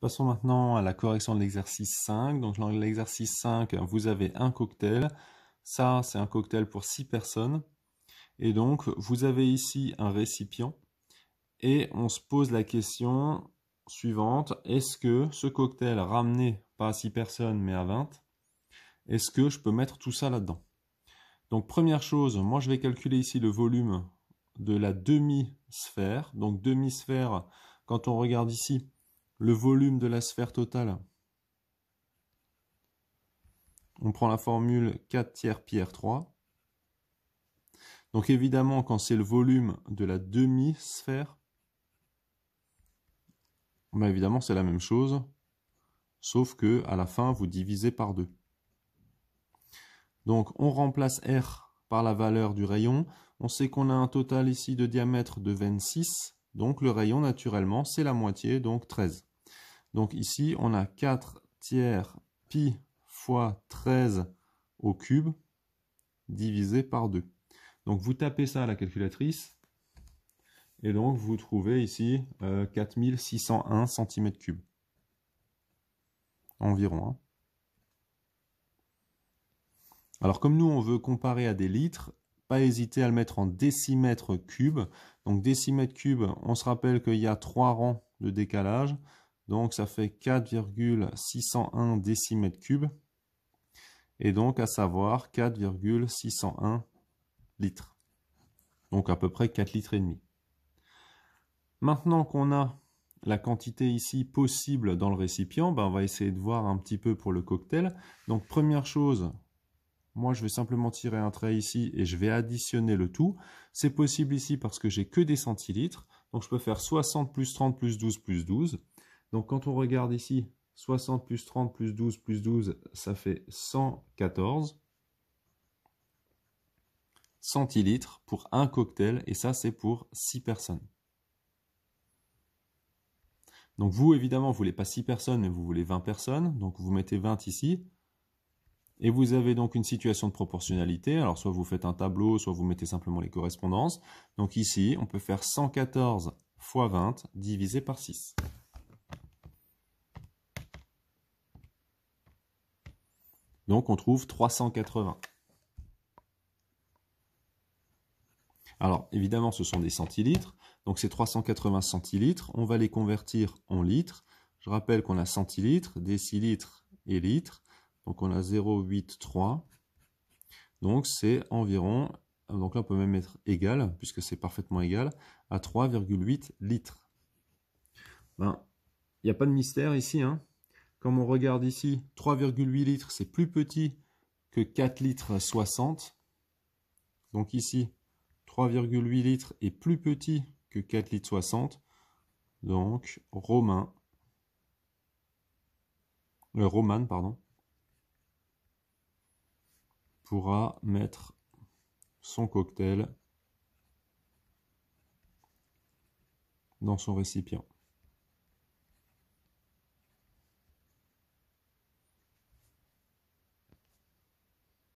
Passons maintenant à la correction de l'exercice 5. Donc, dans l'exercice 5, vous avez un cocktail. Ça, c'est un cocktail pour 6 personnes. Et donc, vous avez ici un récipient. Et on se pose la question suivante. Est-ce que ce cocktail ramené, pas à 6 personnes, mais à 20, est-ce que je peux mettre tout ça là-dedans? Donc, première chose, moi, je vais calculer ici le volume de la demi-sphère. Donc, demi-sphère, quand on regarde ici, le volume de la sphère totale, on prend la formule 4 tiers pi r3. Donc évidemment, quand c'est le volume de la demi-sphère, ben évidemment c'est la même chose, sauf que à la fin, vous divisez par 2. Donc on remplace R par la valeur du rayon. On sait qu'on a un total ici de diamètre de 26. Donc le rayon, naturellement, c'est la moitié, donc 13. Donc ici, on a 4 tiers pi fois 13 au cube divisé par 2. Donc vous tapez ça à la calculatrice et donc vous trouvez ici 4601 cm3 environ. Hein. Alors comme nous on veut comparer à des litres, pas hésiter à le mettre en décimètres cubes. Donc décimètres cubes, on se rappelle qu'il y a 3 rangs de décalage. Donc ça fait 4,601 décimètres cubes. Et donc à savoir 4,601 litres. Donc à peu près 4 litres et demi. Maintenant qu'on a la quantité ici possible dans le récipient, ben on va essayer de voir un petit peu pour le cocktail. Donc première chose, moi je vais simplement tirer un trait ici et je vais additionner le tout. C'est possible ici parce que j'ai que des centilitres. Donc je peux faire 60 plus 30 plus 12 plus 12. Donc quand on regarde ici, 60 plus 30 plus 12, ça fait 114 centilitres pour un cocktail. Et ça c'est pour 6 personnes. Donc vous, évidemment, vous ne voulez pas 6 personnes, mais vous voulez 20 personnes. Donc vous mettez 20 ici. Et vous avez donc une situation de proportionnalité. Alors soit vous faites un tableau, soit vous mettez simplement les correspondances. Donc ici, on peut faire 114 fois 20 divisé par 6. Donc on trouve 380. Alors évidemment, ce sont des centilitres. Donc ces 380 centilitres, on va les convertir en litres. Je rappelle qu'on a centilitres, décilitres et litres. Donc on a 0,83. Donc c'est environ, donc là on peut même mettre égal, puisque c'est parfaitement égal, à 3,8 litres. Ben, il n'y a pas de mystère ici. Hein. Comme on regarde ici, 3,8 litres, c'est plus petit que 4 litres 60. Donc ici, 3,8 litres est plus petit que 4 litres 60. Donc Roman, pardon, pourra mettre son cocktail dans son récipient.